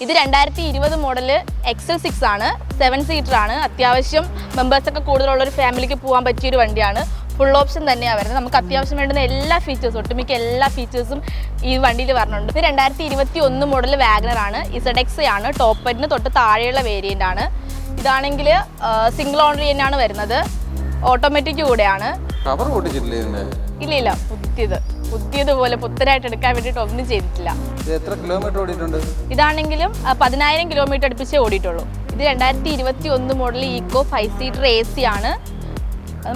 ഇത് 2020 model XL6 ആണ്. 7 seater ആണ്. അത്യാവശ്യം മെമ്പേഴ്സൊക്കെ കൂടുതലുള്ള ഒരു ഫാമിലിക്ക് പോകാൻ പറ്റിയൊരു വണ്ടിയാണ്. ഫുൾ ഓപ്ഷൻ തന്നെയാണ് വരുന്നത്. നമുക്ക് അത്യാവശ്യം വേണ്ടുന്ന എല്ലാ ഫീച്ചേഴ്സും, ഒട്ടുമിക്ക എല്ലാ ഫീച്ചേഴ്സും ഈ വണ്ടിയിൽ വരുന്നുണ്ട്. ഇത് 2021 മോഡൽ വാഗനർ ആണ്. ZX ആണ്. ടോപ്പ് എൻഡിന് തൊട്ട് താഴെയുള്ള വേരിയൻ്റ് ആണ്. ഇതാണെങ്കിൽ സിംഗിൾ ഓണർ തന്നെയാണ് വരുന്നത്. ഓട്ടോമാറ്റിക് കൂടെയാണ്. ഇല്ല, പുതിയതുപോലെ പുത്തനായിട്ട് എടുക്കാൻ വേണ്ടിയിട്ട് ഒന്നും ചെയ്തിട്ടില്ല. എത്ര കിലോമീറ്റർ ഓടിയിട്ടുണ്ട്? ഇതാണെങ്കിലും 10,000 കിലോമീറ്റർ അടുപ്പിച്ചേ ഓടിയിട്ടുള്ളൂ. ഇത് 2021 മോഡൽ ഈക്കോ 5 സീറ്റർ AC ആണ്.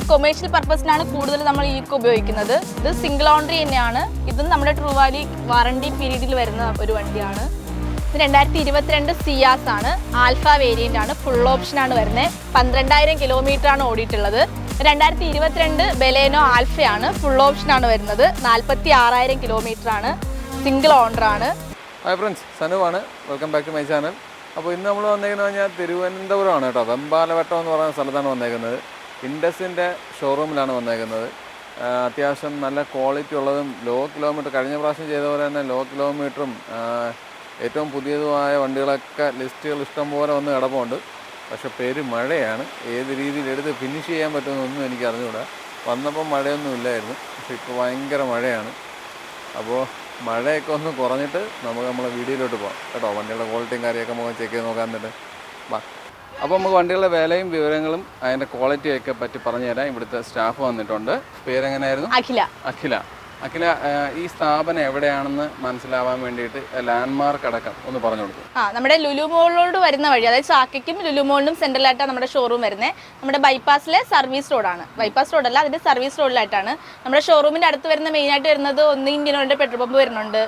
കൊമേഴ്ഷ്യൽ പർപ്പസിനാണ് കൂടുതൽ നമ്മൾ ഈക്കോ ഉപയോഗിക്കുന്നത്. ഇത് സിംഗിൾ ഓണർ തന്നെയാണ്. ഇതും നമ്മുടെ ട്രൂവാലി വാറണ്ടി പീരീഡിൽ വരുന്ന ഒരു വണ്ടിയാണ്. ഇത് 2022 സിയാസ് ആണ്. ആൽഫ വേരിയൻ്റ് ആണ്. ഫുൾ ഓപ്ഷനാണ് വരുന്നത്. 12,000 കിലോമീറ്റർ ആണ് ഓടിയിട്ടുള്ളത്. 2022 ബെലേനോ ആൽഫയാണ്. ഫുൾ ഓപ്ഷനാണ് വരുന്നത്. 46,000 കിലോമീറ്റർ ആണ്. സിംഗിൾ ഓണർ ആണ്. ഹായ് ഫ്രണ്ട്സ്, സനുവാണ്. Welcome back to my channel. അപ്പോൾ ഇന്ന് നമ്മൾ വന്നേക്കുന്നത് പറഞ്ഞാൽ തിരുവനന്തപുരമാണ് കേട്ടോ. വെമ്പാലവട്ടം എന്ന് പറയുന്ന സ്ഥലത്താണ് വന്നേക്കുന്നത്. ഇൻഡസിൻ്റെ ഷോറൂമിലാണ് വന്നേക്കുന്നത്. അത്യാവശ്യം നല്ല ക്വാളിറ്റി ഉള്ളതും ലോ കിലോമീറ്റർ, കഴിഞ്ഞ പ്രാവശ്യം ചെയ്ത പോലെ തന്നെ ലോ കിലോമീറ്ററും ഏറ്റവും പുതിയതുമായ വണ്ടികളൊക്കെ ലിസ്റ്റുകൾ ഇഷ്ടംപോലെ വന്ന് കിടപ്പുണ്ട്. പക്ഷെ മഴയാണ്. ഏത് രീതിയിൽ എടുത്ത് ഫിനിഷ് ചെയ്യാൻ പറ്റുമെന്നൊന്നും എനിക്ക് അറിഞ്ഞുകൂടാ. വന്നപ്പോൾ മഴയൊന്നും ഇല്ലായിരുന്നു, പക്ഷെ ഇപ്പോൾ ഭയങ്കര മഴയാണ്. അപ്പോൾ മഴയൊക്കെ ഒന്ന് കുറഞ്ഞിട്ട് നമുക്ക് നമ്മളെ വീഡിയോയിലോട്ട് പോകാം കേട്ടോ. വണ്ടികളുടെ ക്വാളിറ്റിയും കാര്യമൊക്കെ നമുക്ക് ചെക്ക് ചെയ്ത് നോക്കാൻ എന്നിട്ട് വാ. അപ്പോൾ നമുക്ക് വണ്ടികളുടെ വിലയും വിവരങ്ങളും അതിൻ്റെ ക്വാളിറ്റിയൊക്കെ പറ്റി പറഞ്ഞു തരാം. ഇവിടുത്തെ സ്റ്റാഫ് വന്നിട്ടുണ്ട്. പേരെങ്ങനെയായിരുന്നു? അഖില. ഈ സ്ഥാപനം എവിടെയാണെന്ന് മനസ്സിലാവാൻ വേണ്ടിയിട്ട് ലാൻഡ്മാർക്ക് അടക്കം ഒന്ന് പറഞ്ഞു കൊടുക്കും. നമ്മുടെ ലുലു മോളിലോട് വരുന്ന വഴി, അതായത് ചാക്കയ്ക്കും ലുലു മോളിനും സെൻട്രലായിട്ടാണ് നമ്മുടെ ഷോറൂം വരുന്നത്. നമ്മുടെ ബൈപ്പാസിലെ സർവീസ് റോഡാണ്. ബൈപ്പാസ് റോഡല്ല, അതിന്റെ സർവീസ് റോഡിലായിട്ടാണ് നമ്മുടെ ഷോറൂമിന്റെ അടുത്ത് വരുന്ന മെയിനായിട്ട് വരുന്നത്. ഒന്ന് ഇന്ത്യൻ ഓയിലിന്റെ പെട്രോൾ പമ്പ് വരുന്നുണ്ട്.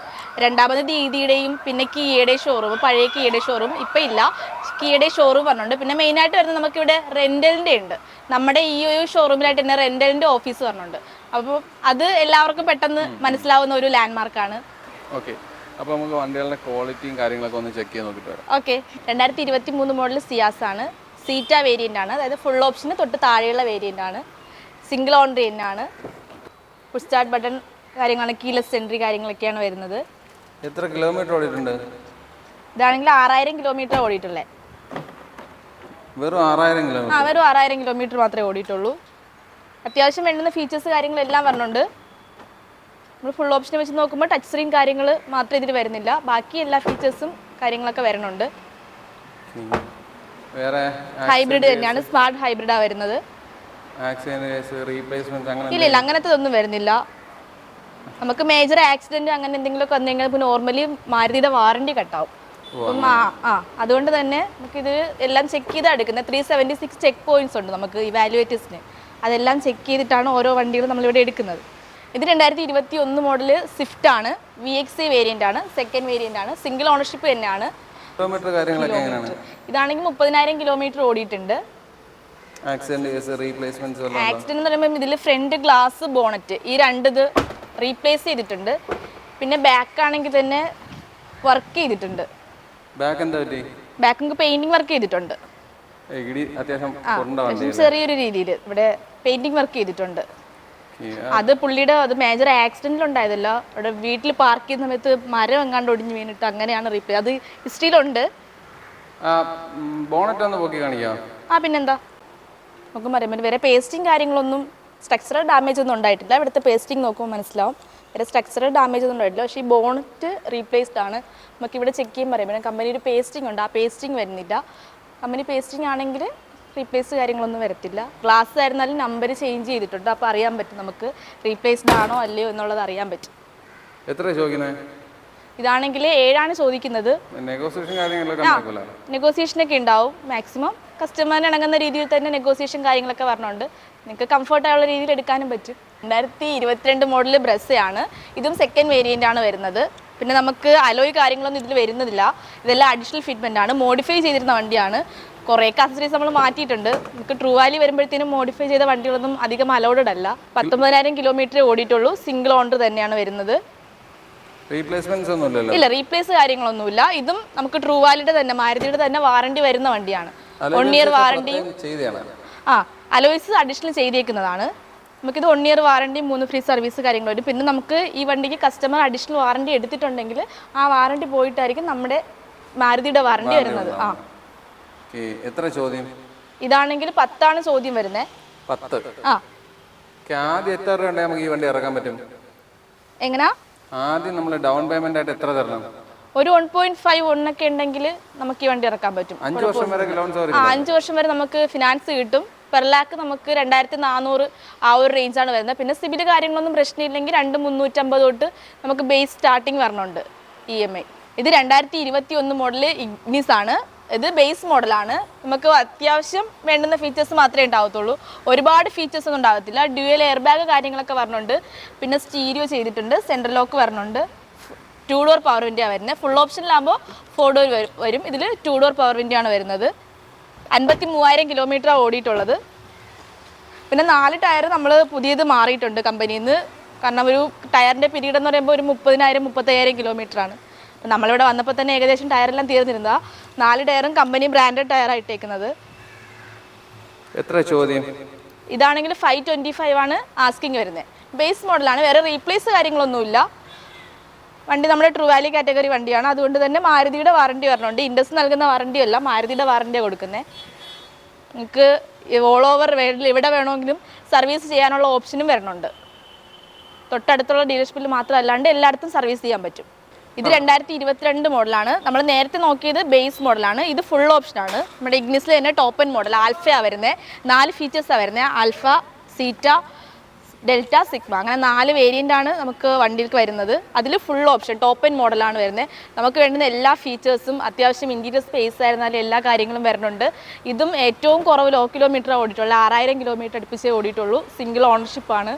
രണ്ടാമത് ദീദിയുടെയും പിന്നെ കിയയുടെ ഷോറൂം, പഴയ കിയയുടെ ഷോറൂം ഇപ്പം ഇല്ല, കിയയുടെ ഷോറൂം പറഞ്ഞുണ്ട്. പിന്നെ മെയിനായിട്ട് വരുന്നത് നമുക്കിവിടെ റെന്റലിന്റെ ഉണ്ട്. നമ്മുടെ ഈ ഒരു ഷോറൂമിലായിട്ട് തന്നെ റെന്റലിന്റെ ഓഫീസ് പറഞ്ഞുണ്ട്. അപ്പോൾ അത് എല്ലാവർക്കും പെട്ടെന്ന് മനസ്സിലാവുന്ന ഒരു ലാൻഡ്മാർക്കാണ്. ഓക്കെ, അപ്പോൾ നമുക്ക് വണ്ടികളുടെ ക്വാളിറ്റിയും കാര്യങ്ങളൊക്കെ ഒന്ന് ചെക്ക് ചെയ്ത് നോക്കിയിട്ട് വരാം. ഓക്കെ, 2023 മോഡൽ സിയാസ് ആണ്. സീറ്റ വേരിയൻ്റ് ആണ്. അതായത് ഫുൾ ഓപ്ഷന് തൊട്ട് താഴെയുള്ള വേരിയൻ്റ് ആണ്. സിംഗിൾ ഓണർ തന്നെയാണ്. പുഷ് സ്റ്റാർട്ട് ബട്ടൺ കാര്യങ്ങളാണ്, കീലെസ് എൻട്രി കാര്യങ്ങളൊക്കെയാണ് വരുന്നത്. എത്ര കിലോമീറ്റർ ഓടിയിട്ടുണ്ട്? ഇതാണെങ്കിൽ 6,000 കിലോമീറ്റർ ഓടിയിട്ടുള്ളത്. വെറും 6,000 കിലോമീറ്റർ? വെറും 6,000 കിലോമീറ്റർ മാത്രമേ ഓടിയിട്ടുള്ളൂ. അത്യാവശ്യം വേണ്ടുന്ന ഫീച്ചേഴ്സ് കാര്യങ്ങളെല്ലാം വരുന്നുണ്ട്. നമ്മൾ ഫുൾ ഓപ്ഷൻ വെച്ച് നോക്കുമ്പോൾ ടച്ച് സ്ക്രീൻ കാര്യങ്ങൾ മാത്രമേ ഇതിൽ വരുന്നില്ല. ബാക്കി എല്ലാ ഫീച്ചേഴ്സും കാര്യങ്ങളൊക്കെ വരുന്നുണ്ട്. വേറെ ഹൈബ്രിഡ് തന്നെയാണ്. സ്മാർട്ട് ഹൈബ്രിഡാണ് വരുന്നത്. ഇല്ല, അങ്ങനത്തെ ഒന്നും വരുന്നില്ല. നമുക്ക് മേജർ ആക്സിഡന്റ് അങ്ങനെ എന്തെങ്കിലുമൊക്കെ വന്നെങ്കിൽ ഇപ്പോൾ നോർമലി മാരുതിയുടെ വാറണ്ടി കട്ടാവും. അപ്പം അതുകൊണ്ട് തന്നെ നമുക്കിത് എല്ലാം ചെക്ക് ചെയ്താണ് എടുക്കുന്നത്. 376 ചെക്ക് പോയിന്റ്സ് ഉണ്ട് നമുക്ക് ഇവാലുവേറ്റേഴ്സിന്. അതെല്ലാം ചെക്ക് ചെയ്തിട്ടാണ് ഓരോ വണ്ടികളും നമ്മളിവിടെ എടുക്കുന്നത്. ഇത് 2021 മോഡൽ സ്വിഫ്റ്റ് ആണ്. VXA വേരിയൻ്റ് ആണ്. സെക്കൻഡ് വേരിയൻ്റ് ആണ്. സിംഗിൾ ഓണർഷിപ്പ് തന്നെയാണ്. ഇതാണെങ്കിൽ 30,000 കിലോമീറ്റർ ഓടിയിട്ടുണ്ട്. ആക്സിഡന്റ് എന്ന് പറയുമ്പോൾ ഇതിൽ ഫ്രണ്ട് ഗ്ലാസ്, ബോണറ്റ് ഈ രണ്ടിത് റീപ്ലേസ് ചെയ്തിട്ടുണ്ട്. പിന്നെ ബാക്ക് ആണെങ്കിൽ തന്നെ വർക്ക് ചെയ്തിട്ടുണ്ട്. ബാക്ക് പെയിന്റിംഗ് വർക്ക് ചെയ്തിട്ടുണ്ട്. ചെറിയൊരു രീതിയിൽ ഇവിടെ പെയിന്റിംഗ് വർക്ക് ചെയ്തിട്ടുണ്ട്. അത് പുള്ളിയുടെ മേജർ ആക്സിഡന്റിൽ ഉണ്ടായതല്ല. അവിടെ വീട്ടിൽ പാർക്ക് ചെയ്യുന്ന സമയത്ത് മരം എങ്ങാണ്ട് ഒടിഞ്ഞു വീണിട്ട് അങ്ങനെയാണ് റീപ്ലേസ്. അത് ഹിസ്റ്ററിയിലുണ്ട്. പിന്നെന്താ, നമുക്ക് മരം വേറെ പേസ്റ്റിംഗ് കാര്യങ്ങളൊന്നും, സ്ട്രക്ചറൽ ഡാമേജ് ഒന്നും ഉണ്ടായിട്ടില്ല. ഇവിടുത്തെ പേസ്റ്റിംഗ് നോക്കുമ്പോൾ മനസ്സിലാവും വേറെ സ്ട്രക്ചറൽ ഡാമേജ് ഒന്നും ഉണ്ടായിട്ടില്ല. പക്ഷേ ഈ ബോണറ്റ് റീപ്ലേസ്ഡ് ആണ്. നമുക്കിവിടെ ചെക്ക് ചെയ്യാൻ പറയും. പിന്നെ കമ്പനി ഒരു പേസ്റ്റിംഗ് ഉണ്ട്, ആ പേസ്റ്റിംഗ് വരുന്നില്ല. കമ്പനി പേസ്റ്റിംഗ് ആണെങ്കിൽ റീപ്ലേസ് കാര്യങ്ങളൊന്നും വരത്തില്ല. ഗ്ലാസ് ആയിരുന്നാലും നമ്പർ ചേഞ്ച് ചെയ്തിട്ടുണ്ട്. അപ്പോൾ അറിയാൻ പറ്റും നമുക്ക് റീപ്ലേസ്ഡ് ആണോ അല്ലയോ എന്നുള്ളത് അറിയാൻ പറ്റും. ഇതാണെങ്കിൽ 7 ചോദിക്കുന്നത്. നെഗോസിയേഷനൊക്കെ ഉണ്ടാവും. മാക്സിമം കസ്റ്റമറിന് ഇണങ്ങുന്ന രീതിയിൽ തന്നെ നെഗോസിയേഷൻ കാര്യങ്ങളൊക്കെ പറഞ്ഞുകൊണ്ട് നിങ്ങൾക്ക് കംഫർട്ടായുള്ള രീതിയിൽ എടുക്കാനും പറ്റും. 2022 മോഡൽ ബ്രസ്സയാണ്. ഇതും സെക്കൻഡ് വേരിയൻ്റ് ആണ് വരുന്നത്. പിന്നെ നമുക്ക് അലോയ് കാര്യങ്ങളൊന്നും ഇതിൽ വരുന്നില്ല. ഇതെല്ലാം അഡീഷണൽ ഫിറ്റ്മെൻ്റ് ആണ്. മോഡിഫൈ ചെയ്തിരുന്ന വണ്ടിയാണ്. കുറേയൊക്കെ അക്സസറീസ് നമ്മൾ മാറ്റിയിട്ടുണ്ട്. നമുക്ക് ട്രൂവാലി വരുമ്പോഴത്തേനും മോഡിഫൈ ചെയ്ത വണ്ടികളൊന്നും അധികം അലൗഡഡ് അല്ല. 19,000 കിലോമീറ്റർ ഓടിയിട്ടുള്ളൂ. സിംഗിൾ ഓണർ തന്നെയാണ് വരുന്നത്. ഇല്ല, റീപ്ലേസ് കാര്യങ്ങളൊന്നുമില്ല. ഇതും നമുക്ക് ട്രൂവാലിയുടെ തന്നെ, മാരുതിയുടെ തന്നെ വാറണ്ടി വരുന്ന വണ്ടിയാണ്. 1 ഇയർ വാറണ്ടിയും അലോയ്സ് അഡീഷണൽ ചെയ്തേക്കുന്നതാണ്. നമുക്കിത് 1 ഇയർ വാറണ്ടി, 3 ഫ്രീ സർവീസ് കാര്യങ്ങൾ വരും. പിന്നെ നമുക്ക് ഈ വണ്ടിക്ക് കസ്റ്റമർ അഡീഷണൽ വാറണ്ടി എടുത്തിട്ടുണ്ടെങ്കിൽ ആ വാറണ്ടി പോയിട്ടായിരിക്കും നമ്മുടെ മാരുതിയുടെ വാറണ്ടി വരുന്നത്. ആ എത്ര ചോദ്യം? ഇതാണെങ്കിൽ 10 ചോദ്യം വരുന്നത്. 10. ആ ആദ്യം എത്ര രൂപ ഉണ്ടെങ്കിൽ നമുക്ക് ഈ വണ്ടി ഇറക്കാൻ പറ്റും? എങ്ങനാ? ആദ്യം നമ്മൾ ഡൗൺ പേയ്മെന്റ് ആയിട്ട് എത്ര തരണം? ഒരു 1.5 ഒക്കെ ഉണ്ടെങ്കിൽ നമുക്ക് ഈ വണ്ടി ഇറക്കാൻ പറ്റും. 5 വർഷം വരെ ലോൺ സൗകര്യം. 5 വർഷം വരെ നമുക്ക് ഫിനാൻസ് കിട്ടും. പെർ ലാക്ക് നമുക്ക് 2400 ആ ഒരു റേഞ്ചാണ് വരുന്നത്. പിന്നെ സിബിൽ കാര്യങ്ങളൊന്നും പ്രശ്നമില്ലെങ്കിൽ 2350 തൊട്ട് നമുക്ക് ബേസ് സ്റ്റാർട്ടിങ് വരണുണ്ട് EMI. ഇത് 2021 മോഡൽ ഇഗ്നിസ് ആണ്. ഇത് ബേസ് മോഡലാണ്. നമുക്ക് അത്യാവശ്യം വേണ്ടുന്ന ഫീച്ചേഴ്സ് മാത്രമേ ഉണ്ടാവത്തുള്ളൂ. ഒരുപാട് ഫീച്ചേഴ്സ് ഒന്നും ഉണ്ടാകത്തില്ല. ഡ്യുവൽ എയർ ബാഗ് കാര്യങ്ങളൊക്കെ വരണുണ്ട്. പിന്നെ സ്റ്റീരിയോ ചെയ്തിട്ടുണ്ട്. സെൻട്രൽ ലോക്ക് വരണുണ്ട്. 2 ഡോർ പവർ വിൻഡോ വരുന്നത്. ഫുൾ ഓപ്ഷനിലാകുമ്പോൾ 4 ഡോർ വരും. ഇതിൽ 2 ഡോർ പവർ വിൻഡോ ആണ് വരുന്നത്. 53,000 കിലോമീറ്ററാണ് ഓടിയിട്ടുള്ളത്. പിന്നെ 4 ടയർ നമ്മൾ പുതിയത് മാറിയിട്ടുണ്ട് കമ്പനിയിൽ നിന്ന്. കാരണം ഒരു ടയറിൻ്റെ പീരീഡ് എന്ന് പറയുമ്പോൾ ഒരു 30,000-35,000 കിലോമീറ്ററാണ്. നമ്മളിവിടെ വന്നപ്പോൾ തന്നെ ഏകദേശം ടയറെല്ലാം തീർന്നിരുന്നതാണ്. 4 ടയറും കമ്പനി ബ്രാൻഡഡ് ടയറായിട്ടേക്കുന്നത്. എത്ര ചോദ്യം? ഇതാണെങ്കിൽ 525 ആണ് ആസ്കിങ് വരുന്നത്. ബേസ് മോഡലാണ്. വേറെ റീപ്ലേസ് കാര്യങ്ങളൊന്നുമില്ല. വണ്ടി നമ്മുടെ ട്രൂ വാല്യൂ കാറ്റഗറി വണ്ടിയാണ്. അതുകൊണ്ട് തന്നെ മാരുതിയുടെ വാറണ്ടി വരണുണ്ട്. ഇൻഡസ് നൽകുന്ന വാറണ്ടി അല്ല, മാരുതിയുടെ വാറണ്ടിയാണ് കൊടുക്കുന്നത്. നിങ്ങൾക്ക് ഓൾ ഓവർ വേൾഡിൽ എവിടെ വേണമെങ്കിലും സർവീസ് ചെയ്യാനുള്ള ഓപ്ഷനും വരണുണ്ട്. തൊട്ടടുത്തുള്ള ഡീലർഷിപ്പിൽ മാത്രമല്ലാണ്ട് എല്ലായിടത്തും സർവീസ് ചെയ്യാൻ പറ്റും. ഇത് 2022 മോഡലാണ്. നമ്മൾ നേരത്തെ നോക്കിയത് ബേസ് മോഡലാണ്. ഇത് ഫുൾ ഓപ്ഷനാണ്. നമ്മുടെ ഇഗ്നിസിൽ തന്നെ ടോപ്പ് എൻഡ് മോഡൽ ആൽഫയാണ് വരുന്നത്. 4 ഫീച്ചേഴ്സാണ് വരുന്നത്. ആൽഫ, സീറ്റ, ഡെൽറ്റ, സിഗ്മ, അങ്ങനെ 4 വേരിയൻ്റാണ് നമുക്ക് വണ്ടിക്ക് വരുന്നത്. അതിൽ ഫുൾ ഓപ്ഷൻ ടോപ്പ് എൻഡ് മോഡലാണ് വരുന്നത്. നമുക്ക് വേണ്ടുന്ന എല്ലാ ഫീച്ചേഴ്സും അത്യാവശ്യം ഇൻറ്റീരിയർ സ്പേസ് ആയിരുന്നാലും എല്ലാ കാര്യങ്ങളും വരുന്നുണ്ട്. ഇതും ഏറ്റവും കുറവ് ലോ കിലോമീറ്റർ ഓടിയിട്ടുള്ളൂ. 6000 കിലോമീറ്റർ അടുപ്പിച്ചേ ഓടിയിട്ടുള്ളൂ. സിംഗിൾ ഓണർഷിപ്പാണ്.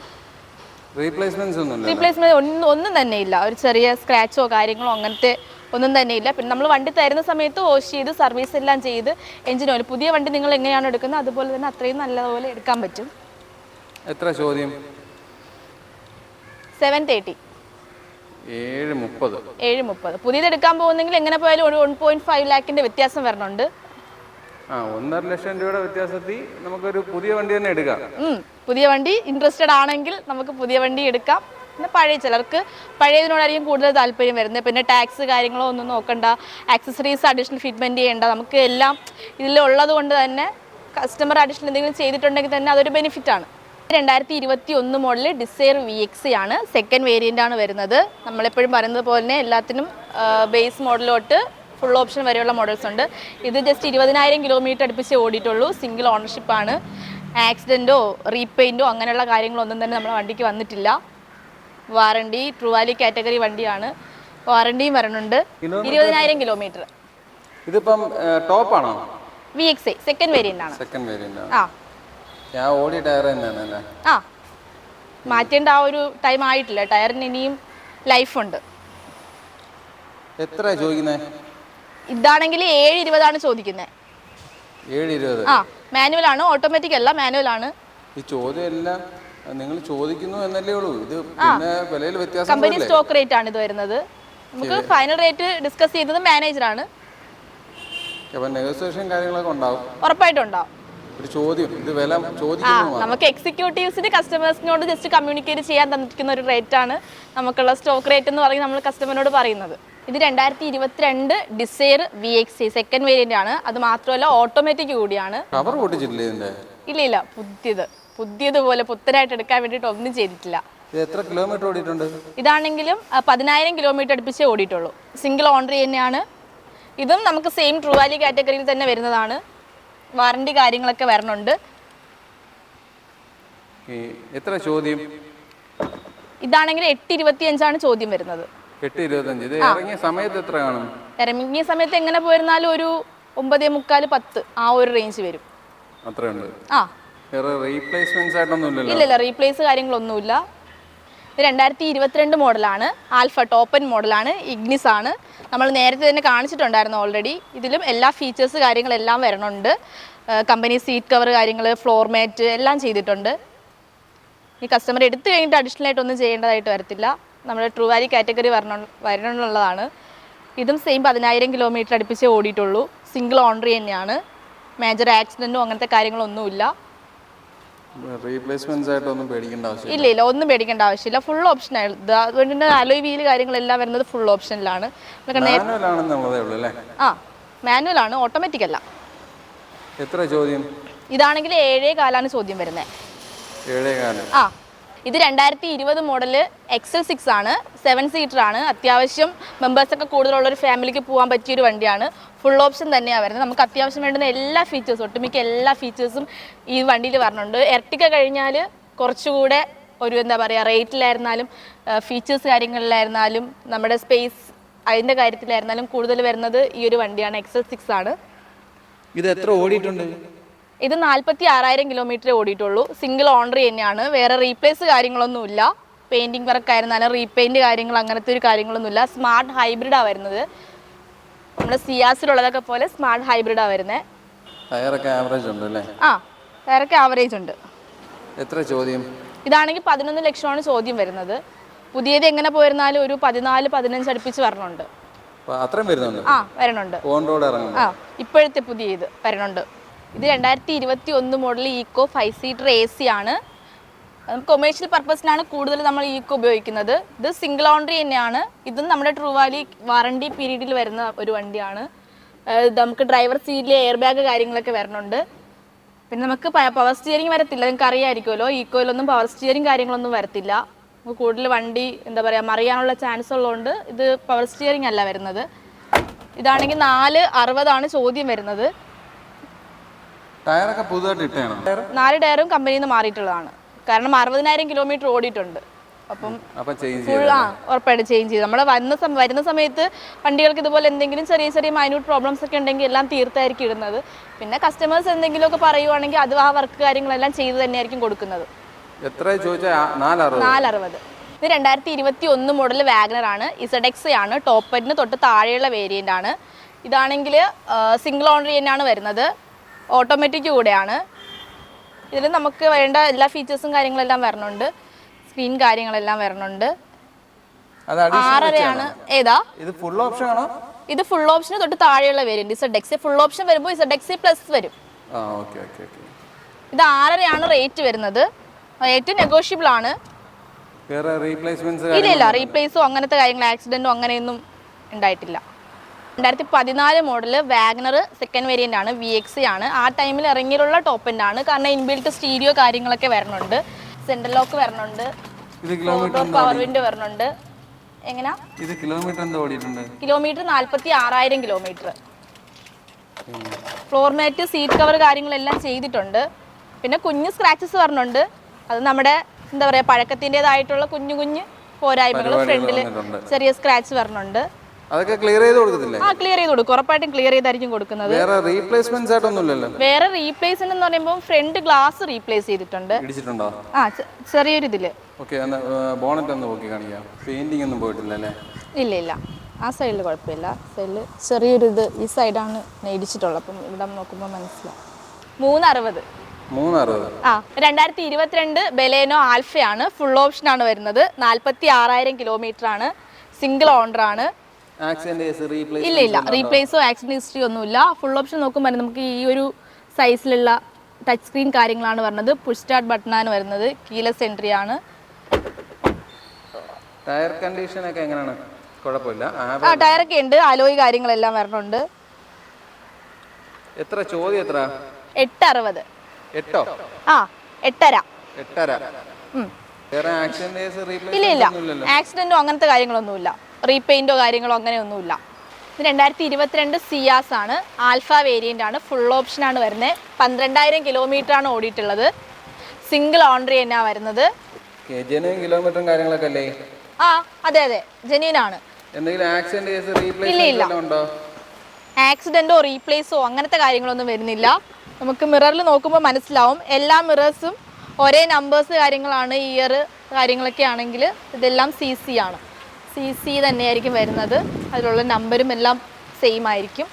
റീപ്ലേസ്മെന്റ് ഒന്നും തന്നെ ഇല്ല. ഒരു ചെറിയ സ്ക്രാച്ചോ കാര്യങ്ങളോ അങ്ങനത്തെ ഒന്നും തന്നെ ഇല്ല. പിന്നെ നമ്മൾ വണ്ടി തരുന്ന സമയത്ത് വാഷ് ചെയ്ത് സർവീസ് എല്ലാം ചെയ്ത് എഞ്ചിൻ ഓയിൽ, പുതിയ വണ്ടി നിങ്ങൾ എങ്ങനെയാണ് എടുക്കുന്നത് അതുപോലെ തന്നെ അത്രയും നല്ലതുപോലെ എടുക്കാൻ പറ്റും. എത്ര ചോദ്യം? 730. 730. പുതിയത് എടുക്കാൻ പോകുന്നെങ്കിൽ എങ്ങനെ പോയാലും ഒരു 1.5 ലാഖിന്റെ വ്യത്യാസം വരണുണ്ട്. 1.5 ലക്ഷം രൂപയുടെ വ്യത്യാസത്തിൽ നമുക്കൊരു പുതിയ വണ്ടി തന്നെ എടുക്കാം. പുതിയ വണ്ടി ഇൻട്രസ്റ്റഡ് ആണെങ്കിൽ നമുക്ക് പുതിയ വണ്ടി എടുക്കാം. പിന്നെ പഴയ ചിലർക്ക് പഴയതിനോടായിരിക്കും കൂടുതൽ താല്പര്യം വരുന്നത്. പിന്നെ ടാക്സ് കാര്യങ്ങളോ ഒന്നും നോക്കണ്ട, ആക്സസറീസ് അഡീഷണൽ ഫിറ്റ്മെൻറ്റ് ചെയ്യേണ്ട, നമുക്ക് എല്ലാം ഇതിലുള്ളത് കൊണ്ട് തന്നെ കസ്റ്റമർ അഡീഷണൽ എന്തെങ്കിലും ചെയ്തിട്ടുണ്ടെങ്കിൽ തന്നെ അതൊരു ബെനിഫിറ്റാണ്. 2021 മോഡൽ ഡിസൈർ VXC ആണ്. സെക്കൻഡ് വേരിയൻ്റ് ആണ് വരുന്നത്. നമ്മളെപ്പോഴും പറയുന്നത് പോലെ തന്നെ എല്ലാത്തിനും ബേസ് മോഡലോട്ട് ഫുൾ ഓപ്ഷൻ വരെയുള്ള മോഡൽസ് ഉണ്ട്. ഇത് ജസ്റ്റ് 20,000 കിലോമീറ്റർ അടുപ്പിച്ച് ഓടിയിട്ടുള്ളൂ. സിംഗിൾ ഓണർഷിപ്പാണ്. ആക്സിഡൻറ്റോ റീപെയിൻറ്റോ അങ്ങനെയുള്ള കാര്യങ്ങളൊന്നും തന്നെ നമ്മുടെ വണ്ടിക്ക് വന്നിട്ടില്ല. വാറണ്ടി ട്രൂ വാല്യൂ കാറ്റഗറി വണ്ടിയാണ്. വാറണ്ടിയും വരണുണ്ട്. 20,000 കിലോമീറ്റർ. ഇതിപ്പം ടോപ്പാണോ? VXC സെക്കൻഡ് വേരിയൻ്റ് ആണ്. മാറ്റേണ്ട ആ ഒരു ടൈം ആയിട്ടില്ല. ടയറിന് ഇനിയും ലൈഫുണ്ട്. എത്ര ചോദിക്കുന്നത്? ഇതാണെങ്കിൽ 720 ചോദിക്കുന്നത്. 720? മാനുവൽ ആണ്, ഓട്ടോമാറ്റിക് അല്ല, മാനുവൽ ആണ്. ഈ ചോദ്യം എല്ലാം നിങ്ങൾ ചോദിക്കുന്നു എന്നല്ലേ ഉള്ളൂ. ഇത് പിന്നെ വിലയിൽ വ്യത്യാസം. കമ്പനി സ്റ്റോക്ക് റേറ്റ് ആണ് ഇത് വരുന്നത്. നമുക്ക് ഫൈനൽ റേറ്റ് ഡിസ്കസ് ചെയ്യുന്നത് മാനേജറാണ്. നെഗോസിയേഷൻ കാര്യങ്ങളൊക്കെ ഉണ്ടാവും. ഉറപ്പായിട്ടും ഉണ്ടാവും. ഒരു ചോദ്യം, ഇത് വില ചോദിക്കുന്നു. നമുക്ക് എക്സിക്യൂട്ടീവ്സിന് കസ്റ്റമേഴ്സിനോട് ജസ്റ്റ് കമ്മ്യൂണിക്കേറ്റ് ചെയ്യാൻ തന്നിരിക്കുന്ന ഒരു റേറ്റ് ആണ് നമുക്കുള്ള സ്റ്റോക്ക് റേറ്റ് എന്ന് പറഞ്ഞ് നമ്മൾ കസ്റ്റമറിനോട് പറയുന്നത്. ഇത് 2022 ഡിസൈർ VXC സെക്കൻഡ് വേരിയന്റ് ആണ്. അത് മാത്രമല്ല ഓട്ടോമാറ്റിക് കൂടിയാണ്. ഇല്ല, പുതിയതുപോലെ പുത്തനായിട്ട് എടുക്കാൻ വേണ്ടിയിട്ട് ഒന്നും ചെയ്തിട്ടില്ല. എത്ര കിലോമീറ്റർ ഓടിയിട്ടുണ്ട്? ഇതാണെങ്കിലും 10,000 കിലോമീറ്റർ അടുപ്പിച്ചേ ഓടിയിട്ടുള്ളൂ. സിംഗിൾ ഓണറി തന്നെയാണ്. ഇതും നമുക്ക് സെയിം ട്രൂ വാല്യൂ കാറ്റഗറിയിൽ തന്നെ വരുന്നതാണ്. വാറണ്ടി കാര്യങ്ങളൊക്കെ വരണുണ്ട്. എത്ര ചോദ്യം? ഇതാണെങ്കിൽ 825 ചോദ്യം വരുന്നത്. 825. ഇത് ഇറങ്ങിയ സമയത്ത് എത്ര കാണും? ഇറങ്ങിയ സമയത്ത് എങ്ങനെ പോയിരുന്നാലും ഒരു 9:45-10 ആ ഒരു റേഞ്ച് വരും. അത്രയുണ്ട്. ഇല്ല, റീപ്ലേസ് കാര്യങ്ങളൊന്നുമില്ല. ഇത് 2022 മോഡലാണ്. ആൽഫ ടോപ്പ് എൻഡ് മോഡലാണ്. ഇഗ്നിസ് ആണ്. നമ്മൾ നേരത്തെ തന്നെ കാണിച്ചിട്ടുണ്ടായിരുന്നു ഓൾറെഡി. ഇതിലും എല്ലാ ഫീച്ചേഴ്സ് കാര്യങ്ങളെല്ലാം വരണുണ്ട്. കമ്പനി സീറ്റ് കവർ കാര്യങ്ങൾ, ഫ്ലോർ മാറ്റ് എല്ലാം ചെയ്തിട്ടുണ്ട്. ഈ കസ്റ്റമർ എടുത്തു കഴിഞ്ഞിട്ട് അഡീഷണൽ ആയിട്ടൊന്നും ചെയ്യേണ്ടതായിട്ട് വരത്തില്ല. നമ്മുടെ ട്രൂ വാല്യൂ കാറ്റഗറി വരണമെന്നുള്ളതാണ്. ഇതും സെയിം 10,000 കിലോമീറ്റർ അടുപ്പിച്ചേ ഓടിയിട്ടുള്ളൂ. സിംഗിൾ ഓണറി തന്നെയാണ്. മേജർ ആക്സിഡൻറ്റോ അങ്ങനത്തെ കാര്യങ്ങളൊന്നുമില്ല. റീപ്ലേസ്മെന്റ്സ് ആയിട്ടൊന്നും പേടിക്കേണ്ട ആവശ്യമില്ല. ഇല്ല ഒന്നും പേടിക്കേണ്ട ആവശ്യമില്ല. ഫുൾ ഓപ്ഷൻ ആയത് അതുകൊണ്ട് തന്നെ അലോയ് വീല് കാര്യങ്ങളെല്ലാം വരുന്നത് ഫുൾ ഓപ്ഷനിലാണ്. ആ മാനുവൽ ആണ്, ഓട്ടോമാറ്റിക് അല്ല. എത്ര ചോദ്യം? ഇതാണെങ്കിൽ 7.4 ചോദ്യം വരുന്നത്. 7.4. ആ ഇത് 2020 മോഡല് XL6 ആണ്. 7 സീറ്റർ ആണ്. അത്യാവശ്യം മെമ്പേഴ്സൊക്കെ കൂടുതലുള്ള ഒരു ഫാമിലിക്ക് പോകാൻ പറ്റിയൊരു വണ്ടിയാണ്. ഫുൾ ഓപ്ഷൻ തന്നെയാണ് വരുന്നത്. നമുക്ക് അത്യാവശ്യം വേണ്ടുന്ന എല്ലാ ഫീച്ചേഴ്സും, ഒട്ടുമിക്ക എല്ലാ ഫീച്ചേഴ്സും ഈ വണ്ടിയിൽ വരുന്നുണ്ട്. എർട്ടിക്ക കഴിഞ്ഞാൽ കുറച്ചുകൂടെ ഒരു എന്താ പറയുക, റേറ്റിലായിരുന്നാലും ഫീച്ചേഴ്സ് കാര്യങ്ങളിലായിരുന്നാലും നമ്മുടെ സ്പേസ് അതിൻ്റെ കാര്യത്തിലായിരുന്നാലും കൂടുതൽ വരുന്നത് ഈ ഒരു വണ്ടിയാണ്. XL6 ആണ്. ഇത് എത്ര ഓടിയിട്ടുണ്ട്? ഇത് 46,000 കിലോമീറ്റർ ഓടിയിട്ടുള്ളൂ. സിംഗിൾ ഓണർ തന്നെയാണ്. വേറെ റീപ്ലേസ് കാര്യങ്ങളൊന്നുമില്ല. പെയിൻറ്റിങ് വർക്ക് ആയിരുന്നാലും റീപെയിൻറ്റ് കാര്യങ്ങൾ അങ്ങനത്തെ ഒരു കാര്യങ്ങളൊന്നുമില്ല. സ്മാർട്ട് ഹൈബ്രിഡാണ് വരുന്നത്. നമ്മുടെ സിയാസിലുള്ളതൊക്കെ പോലെ സ്മാർട്ട് ഹൈബ്രിഡാണ് വരുന്നത്. ടയറൊക്കെ ആവറേജ് ഉണ്ട് അല്ലേ? ആ ടയറൊക്കെ ആവറേജ് ഉണ്ട്. എത്ര ചോദ്യം? ഇതാണെങ്കിൽ 11 ലക്ഷമാണ് ചോദ്യം വരുന്നത്. പുതിയത് എങ്ങനെ പോയിരുന്നാലും ഒരു 14-15 അടുപ്പിച്ച് വരണുണ്ട്. ആ വരണുണ്ട്. ആ ഇപ്പോഴത്തെ പുതിയ ഇത് വരണുണ്ട്. ഇത് 2021 മോഡൽ ഈക്കോ 5 സീറ്റർ AC ആണ്. കൊമേഴ്ഷ്യൽ പർപ്പസിനാണ് കൂടുതൽ നമ്മൾ ഈക്കോ ഉപയോഗിക്കുന്നത്. ഇത് സിംഗിൾ ഓണർ തന്നെയാണ്. ഇതും നമ്മുടെ ട്രൂ വാലി വാറണ്ടി പീരീഡിൽ വരുന്ന ഒരു വണ്ടിയാണ്. നമുക്ക് ഡ്രൈവർ സീറ്റിൽ എയർ ബാഗ് കാര്യങ്ങളൊക്കെ വരുന്നുണ്ട്. പിന്നെ നമുക്ക് പവർ സ്റ്റിയറിംഗ് വരത്തില്ല. നിങ്ങൾക്ക് അറിയാമായിരിക്കുമല്ലോ, ഈക്കോയിലൊന്നും പവർ സ്റ്റിയറിംഗ് കാര്യങ്ങളൊന്നും വരത്തില്ല. നമുക്ക് കൂടുതൽ വണ്ടി എന്താ പറയുക മറിയാനുള്ള ചാൻസ് ഉള്ളതുകൊണ്ട് ഇത് പവർ സ്റ്റിയറിംഗ് അല്ല വരുന്നത്. ഇതാണെങ്കിൽ 460 ചോദ്യം വരുന്നത്. ടയറൊക്കെ പുതുതായിട്ട് ഇട്ടാണ്. 4 ടയറും കമ്പനിയിൽ നിന്ന് മാറിയിട്ടുള്ളതാണ്. കാരണം 60,000 കിലോമീറ്റർ ഓടിയിട്ടുണ്ട്. അപ്പം ഫുൾ ഉറപ്പായിട്ട് ചേഞ്ച് ചെയ്ത് നമ്മൾ വരുന്ന സമയത്ത് വണ്ടികൾക്ക് ഇതുപോലെ എന്തെങ്കിലും ചെറിയ മൈന്യൂട്ട് പ്രോബ്ലംസ് ഒക്കെ ഉണ്ടെങ്കിൽ എല്ലാം തീർത്തായിരിക്കും ഇടുന്നത്. പിന്നെ കസ്റ്റമേഴ്സ് എന്തെങ്കിലുമൊക്കെ പറയുവാണെങ്കിൽ അത് ആ വർക്ക് കാര്യങ്ങളെല്ലാം ചെയ്ത് തന്നെയായിരിക്കും കൊടുക്കുന്നത്. 460. ഇത് 2021 മോഡൽ വാഗ്നർ ആണ്. ZX ആണ്. ടോപ്പ് എൻഡിന് തൊട്ട് താഴെയുള്ള വേരിയൻ്റ് ആണ്. ഇതാണെങ്കിൽ സിംഗിൾ ഓണർ തന്നെയാണ് വരുന്നത്. ഓട്ടോമാറ്റിക് കൂടെയാണ്. ഇതിൽ നമുക്ക് വേണ്ട എല്ലാ ഫീച്ചേഴ്സും കാര്യങ്ങളെല്ലാം വരുന്നുണ്ട്. സ്ക്രീൻ കാര്യങ്ങളെല്ലാം വരുന്നുണ്ട്. 6.5 ഏതാ ഇത്? ഫുൾ ഓപ്ഷൻ ആണോ? ഇത് ഫുൾ ഓപ്ഷന് തൊട്ട് താഴെയുള്ള വേരിയന്റ്. ZX ഫുൾ ഓപ്ഷൻ വരുമ്പോൾ ZX പ്ലസ് വരും. ഇത് 6.5 റേറ്റ് വരുന്നത്. റേറ്റ് നെഗോഷ്യബിൾ ആണ്. ഇല്ല റീപ്ലേസോ അങ്ങനത്തെ കാര്യങ്ങൾ ആക്സിഡന്റോ അങ്ങനെയൊന്നും ഉണ്ടായിട്ടില്ല. 2014 മോഡല് വാഗ്നർ സെക്കൻഡ് വേരിയന്റ് ആണ്. VX ആണ്. ആ ടൈമിൽ ഇറങ്ങിയുള്ള ടോപ്പ് എൻഡ് ആണ്. കാരണം ഇൻബിൽറ്റ് സ്റ്റീരിയോ കാര്യങ്ങളൊക്കെ വരുന്നുണ്ട്. സെൻട്രൽ ലോക്ക് വരുന്നുണ്ട്. പവർ വിൻഡോ വരുന്നുണ്ട്. എങ്ങനാ ഇത് kilometre 46,000 kilometre. Floor mat seat cover കാര്യങ്ങളെല്ലാം ചെയ്തിട്ടുണ്ട്. പിന്നെ കുഞ്ഞ് സ്ക്രാച്ചസ് വരുന്നുണ്ട്. അത് നമ്മുടെ എന്താ പറയുക പഴക്കത്തിൻ്റെതായിട്ടുള്ള കുഞ്ഞു പോരായ്മകൾ. ഫ്രണ്ടിൽ ചെറിയ സ്ക്രാച്ച് വരുന്നുണ്ട്. അതൊക്കെ ക്ലിയർ ചെയ്ത് കൊടുക്കത്തില്ലേ? ക്ലിയർ ചെയ്ത് കൊടുക്കും. ഉറപ്പായിട്ടും ക്ലിയർ ചെയ്തായിരിക്കും കൊടുക്കുന്നത്. വേറെ റീപ്ലേസ്മെന്റ്സ് ആയിട്ടൊന്നുമില്ലല്ലോ? വേറെ റീപ്ലേസ്മെന്റ് എന്ന് പറയുമ്പോൾ ഫ്രണ്ട് ഗ്ലാസ് റീപ്ലേസ് ചെയ്തിട്ടുണ്ട്. ഇടിച്ചിട്ടുണ്ടോ? ചെറിയൊരു ഇതില്. ബോണറ്റ് ഒന്ന് നോക്കി കാണിക്കാം. പെയിന്റിംഗ് ഒന്നും പോയിട്ടില്ല അല്ലേ? ഇല്ല ആ സൈഡിൽ കുഴപ്പമില്ല. സൈഡിൽ ചെറിയൊരു ഇത് ഈ സൈഡാണ് ഇടിച്ചിട്ടുള്ളത്. അപ്പം ഇവിടെ നോക്കുമ്പോൾ മനസ്സിലാവും. 360. 2022 ബെലേനോ ആൽഫയാണ്. ഫുൾ ഓപ്ഷൻ ആണ് വരുന്നത്. 46,000 കിലോമീറ്റർ ആണ്. സിംഗിൾ ഓണർ ആണ്. ഇല്ല റീപ്ലേസോ ആക്സിഡന്റ് ഹിസ്റ്ററി ഒന്നുമില്ല. ഫുൾ ഓപ്ഷൻ നോക്കുമ്പോൾ നമുക്ക് ഈ ഒരു സൈസിലുള്ള ടച്ച് സ്ക്രീൻ കാര്യങ്ങളാണ് വരുന്നത്. പുഷ് സ്റ്റാർട്ട് ബട്ടണാണ് വരുന്നത്. കീലെസ് എൻട്രി ആണ്. ടയർ കണ്ടീഷൻ ഒക്കെ എങ്ങനെയാണ്? കുഴപ്പമില്ല. ടയറൊക്കെ ഉണ്ട്. അലോയ് കാര്യങ്ങളെല്ലാം വരുന്നുണ്ട്. എത്ര ചോദ്യം? എത്ര? 860. 8.5. ഇല്ല ആക്സിഡന്റോ അങ്ങനത്തെ കാര്യങ്ങളൊന്നുമില്ല. റീപെയിന്റോ കാര്യങ്ങളോ അങ്ങനെയൊന്നുമില്ല. ഇത് 2022 സിയാസ് ആണ്. ആൽഫ വേരിയന്റ് ആണ്. ഫുൾ ഓപ്ഷൻ ആണ് വരുന്നത്. 12,000 കിലോമീറ്റർ ആണ് ഓടിയിട്ടുള്ളത്. സിംഗിൾ ഓണർ തന്നെയാണ് വരുന്നത്. അതെ ജെന്യൂൻ ആണ്. ഇല്ല ആക്സിഡന്റോ റീപ്ലേസോ അങ്ങനത്തെ കാര്യങ്ങളൊന്നും വരുന്നില്ല. നമുക്ക് മിററിൽ നോക്കുമ്പോൾ മനസ്സിലാവും. എല്ലാ മിറേഴ്സും ഒരേ നമ്പേഴ്സ് കാര്യങ്ങളാണ്. ഇയർ കാര്യങ്ങളൊക്കെ ആണെങ്കിൽ ഇതെല്ലാം CC ആണ്. CC തന്നെയായിരിക്കും വരുന്നത്. അതിലുള്ള നമ്പരും എല്ലാം സെയിം ആയിരിക്കും.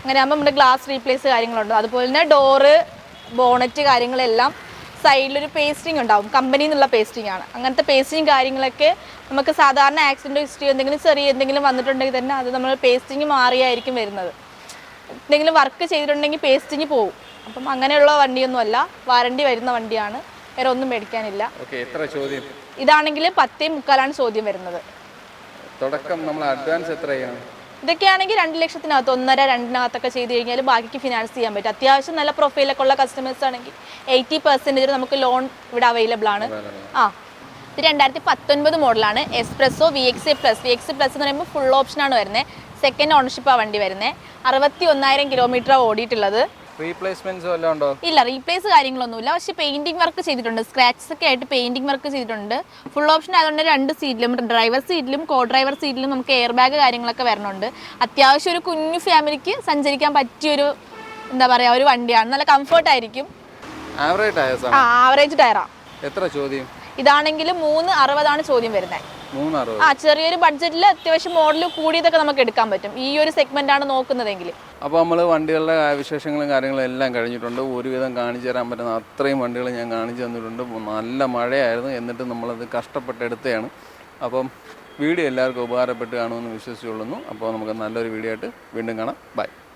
അങ്ങനെ ആകുമ്പോൾ നമ്മുടെ ഗ്ലാസ് റീപ്ലേസ് കാര്യങ്ങളുണ്ട്. അതുപോലെ തന്നെ ഡോറ് ബോണറ്റ് കാര്യങ്ങളെല്ലാം സൈഡിലൊരു പേസ്റ്റിംഗ് ഉണ്ടാവും. കമ്പനിയിൽ നിന്നുള്ള പേസ്റ്റിംഗ് ആണ്. അങ്ങനത്തെ പേസ്റ്റിംഗ് കാര്യങ്ങളൊക്കെ നമുക്ക് സാധാരണ ആക്സിഡൻറ്റ് ഹിസ്റ്ററി എന്തെങ്കിലും വന്നിട്ടുണ്ടെങ്കിൽ തന്നെ അത് നമ്മൾ പേസ്റ്റിംഗ് മാറിയായിരിക്കും വരുന്നത്. എന്തെങ്കിലും വർക്ക് ചെയ്തിട്ടുണ്ടെങ്കിൽ പേസ്റ്റിംഗ് പോവും. അപ്പം അങ്ങനെയുള്ള വണ്ടിയൊന്നുമല്ല. വാറണ്ടി വരുന്ന വണ്ടിയാണ്. വേറെ ഒന്നും മേടിക്കാനില്ല. ഓക്കെ, എത്ര ചോദ്യം? ഇതാണെങ്കിൽ 10.25 ചോദ്യം വരുന്നത്. തുടക്കം നമ്മൾ അഡ്വാൻസ് എത്ര ചെയ്യണം? ഇതൊക്കെയാണെങ്കിൽ 2 ലക്ഷത്തിനകത്ത് 1.5-2 ചെയ്ത് കഴിഞ്ഞാൽ ബാക്കിക്ക് ഫിനാൻസ് ചെയ്യാൻ പറ്റും. അത്യാവശ്യം നല്ല പ്രൊഫൈലൊക്കെ ഉള്ള കസ്റ്റമേഴ്സ് ആണെങ്കിൽ 80% നമുക്ക് ലോൺ ഇവിടെ അവൈലബിൾ ആണ്. ഇത് 2019 മോഡലാണ്. എക്സ്പ്രസോ VX പ്ലസ് എന്ന് പറയുമ്പോൾ ഫുൾ ഓപ്ഷനാണ് വരുന്നത്. സെക്കൻഡ് ഓണർഷിപ്പാണ് വണ്ടി വരുന്നത്. 61,000 കിലോമീറ്റർ ഓടിയിട്ടുള്ളത്. റീപ്ലേസ്മെന്റ്സ് വല്ലതും ഉണ്ടോ? ഇല്ല, റീപ്ലേസ് കാര്യങ്ങളൊന്നുമില്ല. പക്ഷേ പെയിന്റിംഗ് വർക്ക് ചെയ്തിട്ടുണ്ട്, സ്ക്രാച്ചസ് ഒക്കെ ആയിട്ട് പെയിന്റിംഗ് വർക്ക് ചെയ്തിട്ടുണ്ട്. ഫുൾ ഓപ്ഷൻ ആയതുകൊണ്ട് 2 സീറ്റിലും, ഡ്രൈവർ സീറ്റിലും കോ ഡ്രൈവർ സീറ്റിലും നമുക്ക് എയർ ബാഗ് കാര്യങ്ങളൊക്കെ വരുന്നുണ്ട്. അത്യാവശ്യം ഒരു കുഞ്ഞു ഫാമിലിക്ക് സഞ്ചരിക്കാൻ പറ്റിയൊരു എന്താ പറയുക ഒരു വണ്ടിയാണ്. നല്ല കംഫർട്ടായിരിക്കും. ആവറേജ് ടയറാ. എത്ര ചോദ്യം? ഇതാണെങ്കിൽ 360 ചോദ്യം വരുന്നത്. 360. ചെറിയൊരു ബഡ്ജറ്റിൽ അത്യാവശ്യം മോഡൽ കൂടിയതൊക്കെ നമുക്ക് എടുക്കാൻ പറ്റും ഈ ഒരു സെഗ്മെന്റ് ആണ് നോക്കുന്നതെങ്കിൽ. അപ്പോൾ നമ്മൾ വണ്ടികളുടെ വിശേഷങ്ങളും കാര്യങ്ങളും എല്ലാം കഴിഞ്ഞിട്ടുണ്ട്. ഒരുവിധം കാണിച്ചു തരാൻ പറ്റുന്ന അത്രയും വണ്ടികൾ ഞാൻ കാണിച്ചു തന്നിട്ടുണ്ട്. നല്ല മഴയായിരുന്നു, എന്നിട്ട് നമ്മളത് കഷ്ടപ്പെട്ടെടുത്തതാണ്. അപ്പം വീഡിയോ എല്ലാവർക്കും ഉപകാരപ്പെട്ട് കാണുമെന്ന് വിശ്വസിച്ചുകൊള്ളുന്നു. അപ്പോൾ നമുക്ക് നല്ലൊരു വീഡിയോ ആയിട്ട് വീണ്ടും കാണാം. ബൈ.